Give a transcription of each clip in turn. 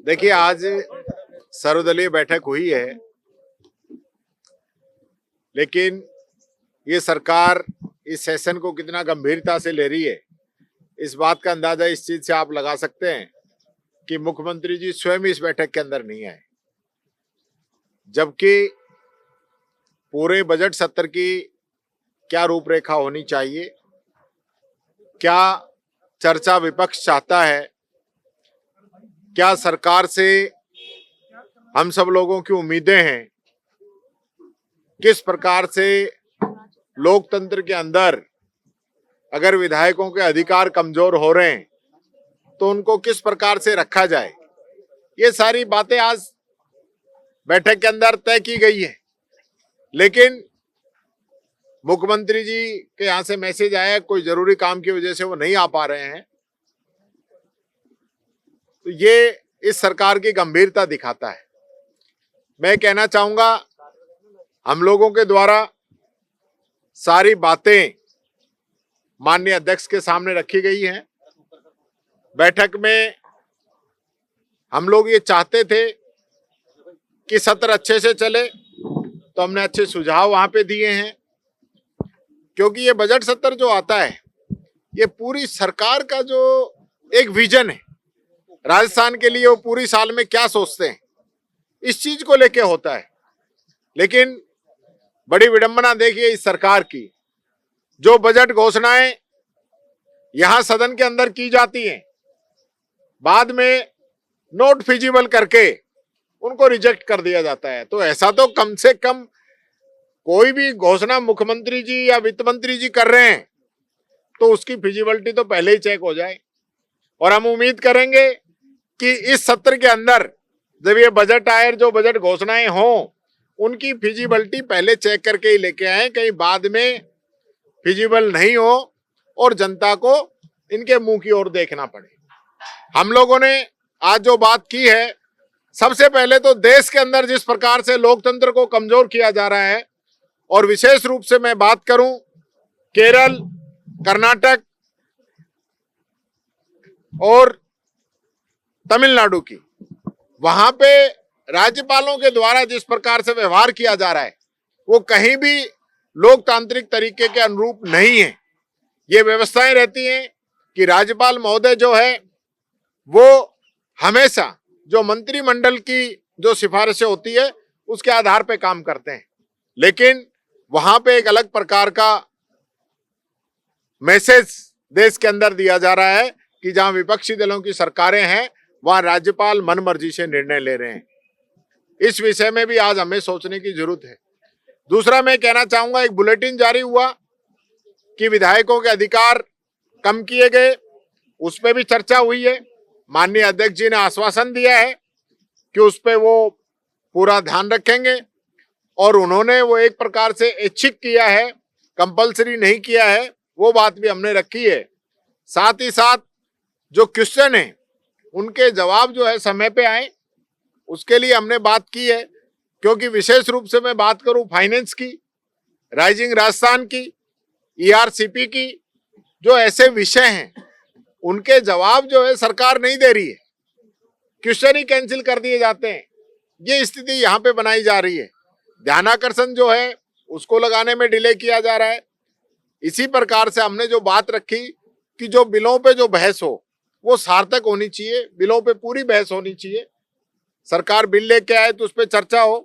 देखिए, आज सर्वदलीय बैठक हुई है, लेकिन ये सरकार इस सेशन को कितना गंभीरता से ले रही है, इस बात का अंदाजा इस चीज से आप लगा सकते हैं कि मुख्यमंत्री जी स्वयं इस बैठक के अंदर नहीं आए, जबकि पूरे बजट सत्र की क्या रूपरेखा होनी चाहिए, क्या चर्चा विपक्ष चाहता है, क्या सरकार से हम सब लोगों की उम्मीदें हैं, किस प्रकार से लोकतंत्र के अंदर अगर विधायकों के अधिकार कमजोर हो रहे हैं तो उनको किस प्रकार से रखा जाए, ये सारी बातें आज बैठक के अंदर तय की गई है। लेकिन मुख्यमंत्री जी के यहां से मैसेज आया, कोई जरूरी काम की वजह से वो नहीं आ पा रहे हैं, तो ये इस सरकार की गंभीरता दिखाता है। मैं कहना चाहूंगा, हम लोगों के द्वारा सारी बातें माननीय अध्यक्ष के सामने रखी गई हैं। बैठक में हम लोग ये चाहते थे कि सत्र अच्छे से चले, तो हमने अच्छे सुझाव वहां पे दिए हैं, क्योंकि ये बजट सत्र जो आता है, ये पूरी सरकार का जो एक विजन है राजस्थान के लिए, वो पूरी साल में क्या सोचते हैं, इस चीज को लेके होता है। लेकिन बड़ी विडंबना देखिए इस सरकार की, जो बजट घोषणाएं यहां सदन के अंदर की जाती हैं, बाद में नोट फिजिबल करके उनको रिजेक्ट कर दिया जाता है। तो ऐसा तो कम से कम कोई भी घोषणा मुख्यमंत्री जी या वित्त मंत्री जी कर रहे हैं तो उसकी फिजिबिलिटी तो पहले ही चेक हो जाए। और हम उम्मीद करेंगे कि इस सत्र के अंदर जब ये बजट आए, जो बजट घोषणाएं हों, उनकी फिजिबिलिटी पहले चेक करके ही लेके आए, कहीं बाद में फिजिबल नहीं हो और जनता को इनके मुंह की ओर देखना पड़े। हम लोगों ने आज जो बात की है, सबसे पहले तो देश के अंदर जिस प्रकार से लोकतंत्र को कमजोर किया जा रहा है, और विशेष रूप से मैं बात करूं केरल, कर्नाटक और तमिलनाडु की, वहां पे राज्यपालों के द्वारा जिस प्रकार से व्यवहार किया जा रहा है, वो कहीं भी लोकतांत्रिक तरीके के अनुरूप नहीं है। ये व्यवस्थाएं रहती हैं कि राज्यपाल महोदय जो है वो हमेशा जो मंत्रिमंडल की जो सिफारिशें होती है उसके आधार पे काम करते हैं, लेकिन वहां पे एक अलग प्रकार का मैसेज देश के अंदर दिया जा रहा है कि जहां विपक्षी दलों की सरकारें हैं वहां राज्यपाल मनमर्जी से निर्णय ले रहे हैं। इस विषय में भी आज हमें सोचने की जरूरत है। दूसरा मैं कहना चाहूंगा, एक बुलेटिन जारी हुआ कि विधायकों के अधिकार कम किए गए, उस पर भी चर्चा हुई है। माननीय अध्यक्ष जी ने आश्वासन दिया है कि उस पर वो पूरा ध्यान रखेंगे, और उन्होंने वो एक प्रकार से ऐच्छिक किया है, कंपलसरी नहीं किया है, वो बात भी हमने रखी है। साथ ही साथ जो क्वेश्चन है उनके जवाब जो है समय पे आए, उसके लिए हमने बात की है। क्योंकि विशेष रूप से मैं बात करूं फाइनेंस की, राइजिंग राजस्थान की, ईआरसीपी की, जो ऐसे विषय हैं उनके जवाब जो है सरकार नहीं दे रही है, क्वेश्चन ही कैंसिल कर दिए जाते हैं। ये स्थिति यहाँ पे बनाई जा रही है। ध्यानाकर्षण जो है उसको लगाने में डिले किया जा रहा है। इसी प्रकार से हमने जो बात रखी कि जो बिलों पे जो बहस हो वो सार्थक होनी चाहिए, बिलों पे पूरी बहस होनी चाहिए। सरकार बिल लेके आए तो उस पर चर्चा हो,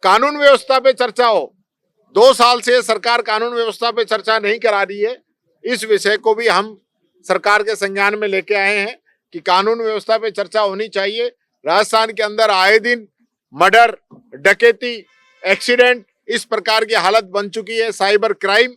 कानून व्यवस्था पे चर्चा हो। 2 साल से सरकार कानून व्यवस्था पे चर्चा नहीं करा रही है। इस विषय को भी हम सरकार के संज्ञान में लेके आए हैं कि कानून व्यवस्था पे चर्चा होनी चाहिए। राजस्थान के अंदर आए दिन मर्डर, डकैती, एक्सीडेंट, इस प्रकार की हालत बन चुकी है। साइबर क्राइम,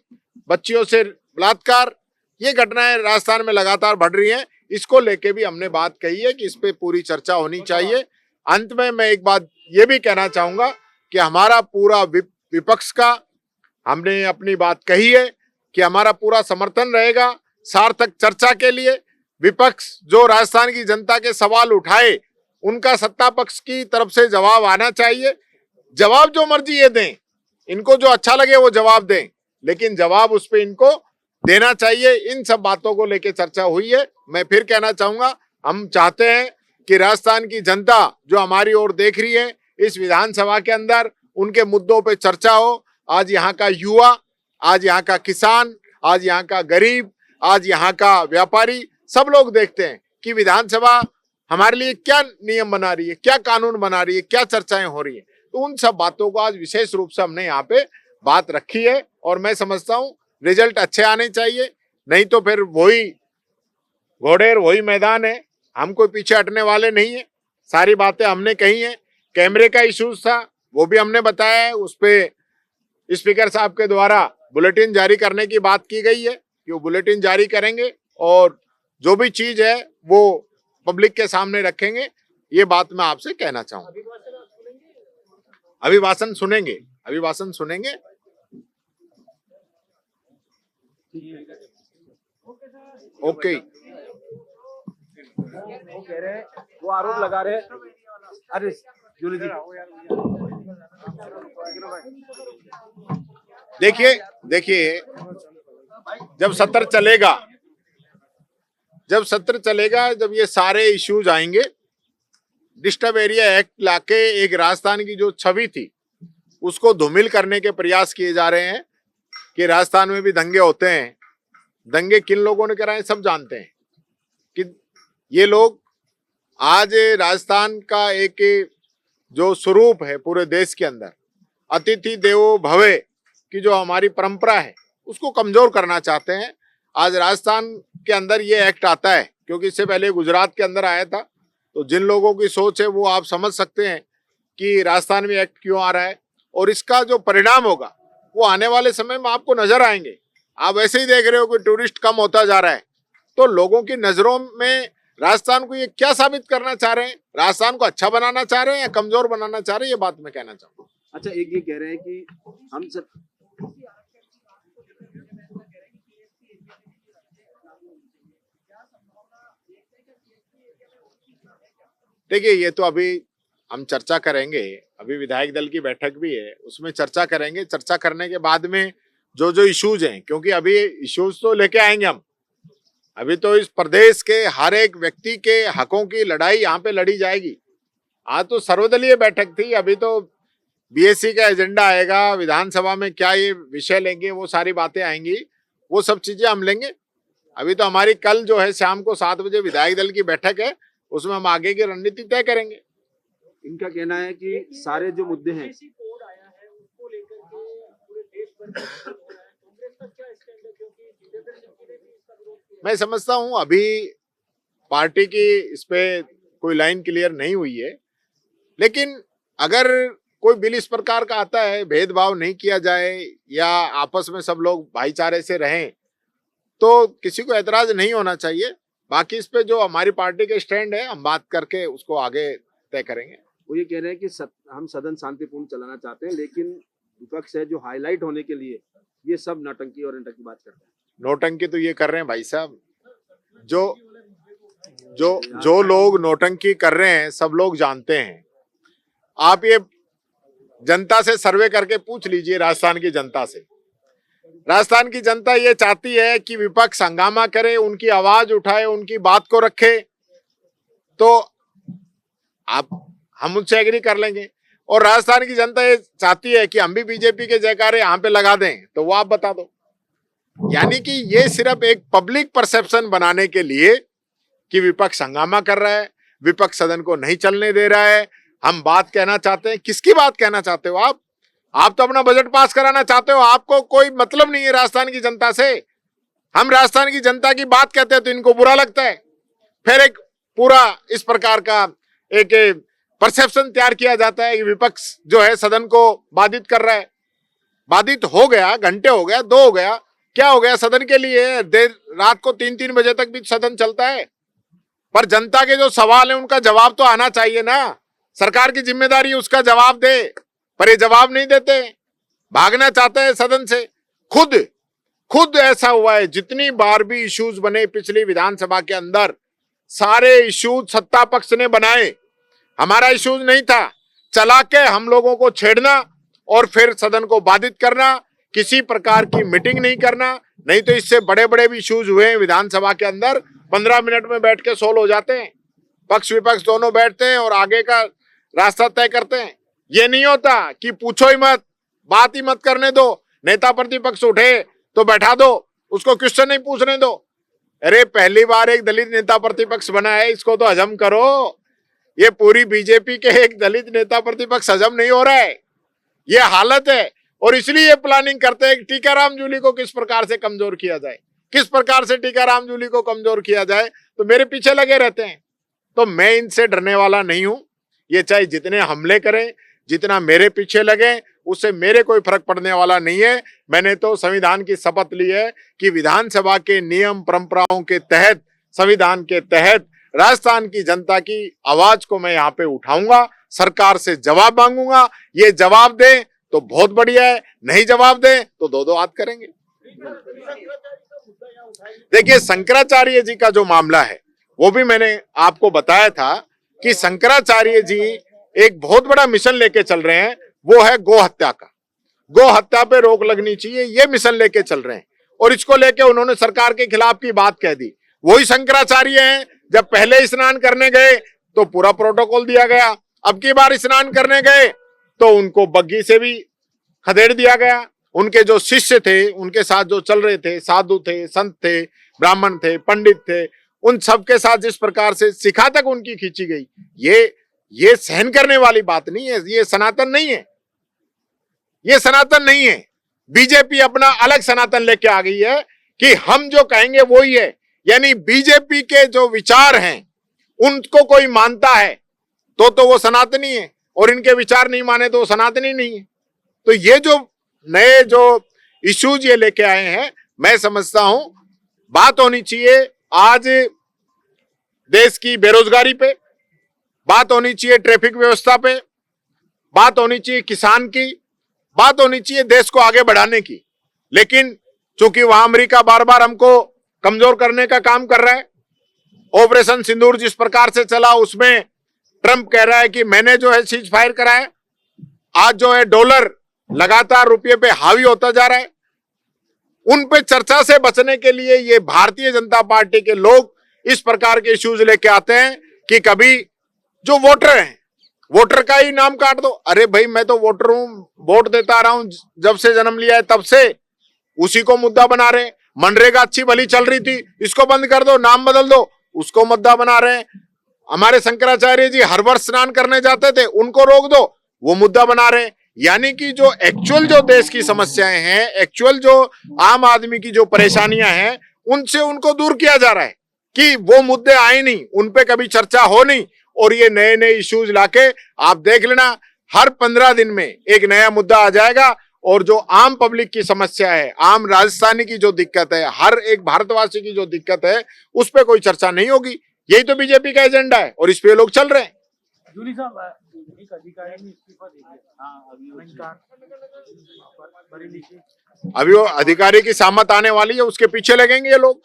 बच्चियों से बलात्कार, ये घटनाएं राजस्थान में लगातार बढ़ रही हैं। इसको लेके भी हमने बात कही है कि इस पे पूरी चर्चा होनी चाहिए। अंत में मैं एक बात ये भी कहना चाहूंगा कि हमारा पूरा विपक्ष का, हमने अपनी बात कही है कि हमारा पूरा समर्थन रहेगा सार्थक चर्चा के लिए। विपक्ष जो राजस्थान की जनता के सवाल उठाए, उनका सत्ता पक्ष की तरफ से जवाब आना चाहिए। जवाब जो मर्जी ये दें, इनको जो अच्छा लगे वो जवाब दें, लेकिन जवाब उस पर इनको देना चाहिए। इन सब बातों को लेकर चर्चा हुई है। मैं फिर कहना चाहूंगा, हम चाहते हैं कि राजस्थान की जनता जो हमारी ओर देख रही है, इस विधानसभा के अंदर उनके मुद्दों पे चर्चा हो। आज यहाँ का युवा, आज यहाँ का किसान, आज यहाँ का गरीब, आज यहाँ का व्यापारी, सब लोग देखते हैं कि विधानसभा हमारे लिए क्या नियम बना रही है, क्या कानून बना रही है, क्या चर्चाएं हो रही है। तो उन सब बातों को आज विशेष रूप से हमने यहाँ पे बात रखी है और मैं समझता हूँ रिजल्ट अच्छे आने चाहिए, नहीं तो फिर वही घोड़ेर वही मैदान है। हम कोई पीछे हटने वाले नहीं है, सारी बातें हमने कही हैं। कैमरे का इश्यूज था वो भी हमने बताया है, उस पे स्पीकर साहब के द्वारा बुलेटिन जारी करने की बात की गई है कि वो बुलेटिन जारी करेंगे और जो भी चीज है वो पब्लिक के सामने रखेंगे। ये बात मैं आपसे कहना चाहूंगा। अभिभाषण सुनेंगे, अभिभाषण सुनेंगे। ओके, वो कह रहे हैं, वो आरोप लगा रहे हैं। अरे जूली जी, देखिए जब सत्र चलेगा, जब ये सारे इश्यूज आएंगे, डिस्टर्ब एरिया एक्ट लाके एक राजस्थान की जो छवि थी उसको धूमिल करने के प्रयास किए जा रहे हैं कि राजस्थान में भी दंगे होते हैं। दंगे किन लोगों ने कराए सब जानते हैं कि ये लोग आज राजस्थान का एक जो स्वरूप है पूरे देश के अंदर, अतिथि देवो भव की जो हमारी परंपरा है उसको कमजोर करना चाहते हैं। आज राजस्थान के अंदर ये एक्ट आता है क्योंकि इससे पहले गुजरात के अंदर आया था। तो जिन लोगों की सोच है वो आप समझ सकते हैं कि राजस्थान में एक्ट क्यों आ रहा है और इसका जो परिणाम होगा वो आने वाले समय में आपको नजर आएंगे। आप ऐसे ही देख रहे हो कि टूरिस्ट कम होता जा रहा है, तो लोगों की नजरों में राजस्थान को ये क्या साबित करना चाह रहे हैं? राजस्थान को अच्छा बनाना चाह रहे हैं या कमजोर बनाना चाह रहे हैं? ये बात मैं कहना चाहूंगा। अच्छा, एक ये कह रहे हैं कि हम सब देखिए, ये तो अभी हम चर्चा करेंगे, अभी विधायक दल की बैठक भी है, उसमें चर्चा करेंगे। चर्चा करने के बाद में जो जो इश्यूज हैं, क्योंकि अभी इश्यूज तो लेके आएंगे हम, अभी तो इस प्रदेश के हर एक व्यक्ति के हकों की लड़ाई यहाँ पे लड़ी जाएगी। आज तो सर्वदलीय बैठक थी, अभी तो बीएससी का एजेंडा आएगा, विधानसभा में क्या ये विषय लेंगे वो सारी बातें आएंगी, वो सब चीजें हम लेंगे। अभी तो हमारी कल जो है शाम को 7 बजे विधायक दल की बैठक है, उसमें हम आगे की रणनीति तय करेंगे। इनका कहना है कि सारे जो मुद्दे हैं, मैं समझता हूं अभी पार्टी की इस पे कोई लाइन क्लियर नहीं हुई है, लेकिन अगर कोई बिल इस प्रकार का आता है, भेदभाव नहीं किया जाए या आपस में सब लोग भाईचारे से रहें, तो किसी को ऐतराज नहीं होना चाहिए। बाकी इस पे जो हमारी पार्टी के स्टैंड है हम बात करके उसको आगे तय करेंगे। वो ये कह रहे हैं कि हम सदन शांतिपूर्ण चलाना चाहते हैं, लेकिन विपक्ष है जो हाईलाइट होने के लिए ये सब नौटंकी और इंटर की बात करते हैं। नौटंकी तो ये कर रहे हैं भाई साहब, जो लोग नौटंकी कर रहे हैं सब लोग जानते हैं। आप ये जनता से सर्वे करके पूछ लीजिए, राजस्थान की जनता से। राजस्थान की जनता ये चाहती है कि विपक्ष हंगामा करे, उनकी आवाज उठाए, उनकी बात को रखे, तो हम उनसे एग्री कर लेंगे। और राजस्थान की जनता ये चाहती है कि हम भी बीजेपी के जयकारे यहाँ पे लगा दें, तो वो आप बता दो। यानी कि ये सिर्फ एक पब्लिक परसेप्शन बनाने के लिए कि विपक्ष हंगामा कर रहा है, विपक्ष सदन को नहीं चलने दे रहा है, हम बात कहना चाहते हैं। किसकी बात कहना चाहते हो आप तो अपना बजट पास कराना चाहते हो, आपको कोई मतलब नहीं है राजस्थान की जनता से। हम राजस्थान की जनता की बात कहते हैं तो इनको बुरा लगता है, फिर एक पूरा इस प्रकार का एक परसेप्शन तैयार किया जाता है कि विपक्ष जो है सदन को बाधित कर रहा है। बाधित हो गया, घंटे हो गया, 2 हो गया, क्या हो गया सदन के लिए? देर रात को 3-3 बजे तक भी सदन चलता है, पर जनता के जो सवाल है उनका जवाब तो आना चाहिए ना। सरकार की जिम्मेदारी उसका जवाब दे, पर ये जवाब नहीं देते, भागना चाहते हैं सदन से। खुद ऐसा हुआ है, जितनी बार भी इश्यूज बने पिछली विधानसभा के अंदर, सारे इश्यूज सत्ता पक्ष ने बनाए, हमारा इश्यूज नहीं था। चला के हम लोगों को छेड़ना और फिर सदन को बाधित करना, किसी प्रकार की मीटिंग नहीं करना। नहीं तो इससे बड़े बड़े भी इश्यूज हुए हैं विधानसभा के अंदर, 15 मिनट में बैठ के सोल्व हो जाते हैं। पक्ष विपक्ष दोनों बैठते हैं और आगे का रास्ता तय करते हैं। ये नहीं होता कि पूछो ही मत, बात ही मत करने दो, नेता प्रतिपक्ष उठे तो बैठा दो, उसको क्वेश्चन नहीं पूछने दो। अरे पहली बार एक दलित नेता प्रतिपक्ष बना है, इसको तो हजम करो। ये पूरी बीजेपी के एक दलित नेता प्रतिपक्ष हजम नहीं हो रहा है, ये हालत है। और इसलिए ये प्लानिंग करते हैं कि टीकाराम जूली को किस प्रकार से कमजोर किया जाए, किस प्रकार से टीकाराम जूली को कमजोर किया जाए, तो मेरे पीछे लगे रहते हैं। तो मैं इनसे डरने वाला नहीं हूं। ये चाहे जितने हमले करें, जितना मेरे पीछे लगे, उससे मेरे कोई फर्क पड़ने वाला नहीं है। मैंने तो संविधान की शपथ ली है कि विधानसभा के नियम परंपराओं के तहत, संविधान के तहत राजस्थान की जनता की आवाज को मैं यहाँ पे उठाऊंगा, सरकार से जवाब मांगूंगा। ये जवाब दे तो बहुत बढ़िया है, नहीं जवाब दे तो दो दो हाथ करेंगे। देखिए शंकराचार्य जी का जो मामला है वो भी मैंने आपको बताया था कि शंकराचार्य जी एक बहुत बड़ा मिशन लेके चल रहे हैं, वो है गो हत्या का। गो हत्या पे रोक लगनी चाहिए, ये मिशन लेके चल रहे हैं। और इसको लेके उन्होंने सरकार के खिलाफ की बात कह दी। वही शंकराचार्य हैं, जब पहले स्नान करने गए तो पूरा प्रोटोकॉल दिया गया, अब की बार स्नान करने गए तो उनको बग्गी से भी खदेड़ दिया गया। उनके जो शिष्य थे, उनके साथ जो चल रहे थे, साधु थे, संत थे, ब्राह्मण थे, पंडित थे, उन सबके साथ जिस प्रकार से शिखा तक उनकी खींची गई, ये सहन करने वाली बात नहीं है। ये सनातन नहीं है, ये सनातन नहीं है। बीजेपी अपना अलग सनातन लेके आ गई है कि हम जो कहेंगे वो ही है। यानी बीजेपी के जो विचार हैं उनको कोई मानता है तो वो सनातनी है, और इनके विचार नहीं माने तो वो सनातनी नहीं है। तो ये जो नए जो इश्यूज ये लेके आए हैं, मैं समझता हूं बात होनी चाहिए आज देश की बेरोजगारी पे, बात होनी चाहिए ट्रैफिक व्यवस्था पे, बात होनी चाहिए किसान की, बात होनी चाहिए देश को आगे बढ़ाने की। लेकिन चूंकि वहां अमेरिका बार बार हमको कमजोर करने का काम कर रहा है, ऑपरेशन सिंदूर जिस प्रकार से चला उसमें ट्रंप कह रहा है कि मैंने जो है सीज फायर करा है। आज जो है डॉलर लगातार रुपये पे हावी होता जा रहा है। उन पे चर्चा से बचने के लिए ये भारतीय जनता पार्टी के लोग इस प्रकार के इश्यूज लेके आते हैं कि कभी जो वोटर हैं, वोटर का ही नाम काट दो। अरे भाई मैं तो वोटर हूं, वोट देता रहा हूं जब से जन्म लिया है तब से, उसी को मुद्दा बना रहे हैं। मनरेगा अच्छी भली चल रही थी, इसको बंद कर दो, नाम बदल दो, उसको मुद्दा बना रहे हैं। हमारे शंकराचार्य जी हर वर्ष स्नान करने जाते थे, उनको रोक दो, वो मुद्दा बना रहे हैं। यानी कि जो एक्चुअल जो देश की समस्याएं हैं, एक्चुअल जो आम आदमी की जो परेशानियां हैं, उनसे उनको दूर किया जा रहा है कि वो मुद्दे आए नहीं, उन पे कभी चर्चा हो नहीं। और ये नए नए इश्यूज लाके आप देख लेना, हर 15 दिन में एक नया मुद्दा आ जाएगा। और जो आम पब्लिक की समस्या है, आम राजस्थानी की जो दिक्कत है, हर एक भारतवासी की जो दिक्कत है, उस पर कोई चर्चा नहीं होगी। यही तो बीजेपी का एजेंडा है और इस पे लोग चल रहे हैं। जूली साहब, एक अधिकारी ने इस्तीफा दे दिया। अभी वो अधिकारी की सामत आने वाली है, उसके पीछे लगेंगे ये लोग,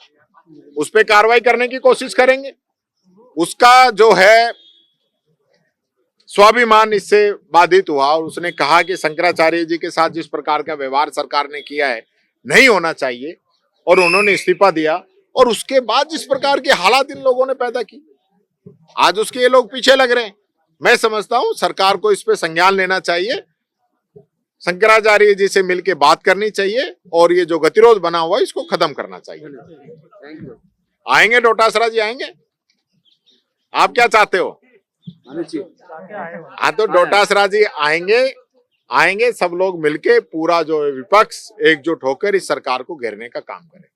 उस पर कार्रवाई करने की कोशिश करेंगे। उसका जो है स्वाभिमान इससे बाधित हुआ और उसने कहा कि शंकराचार्य जी के साथ जिस प्रकार का व्यवहार सरकार ने किया है नहीं होना चाहिए, और उन्होंने इस्तीफा दिया। और उसके बाद जिस प्रकार के हालात इन लोगों ने पैदा की, आज उसके ये लोग पीछे लग रहे हैं। मैं समझता हूं सरकार को इस पे संज्ञान लेना चाहिए, शंकराचार्य जी से मिलकर बात करनी चाहिए और ये जो गतिरोध बना हुआ है इसको खत्म करना चाहिए। आएंगे डोटासरा जी, आएंगे? आप क्या चाहते हो? हाँ तो डोटासरा जी आएंगे, सब लोग मिलके पूरा जो विपक्ष एकजुट होकर इस सरकार को घेरने का काम करें।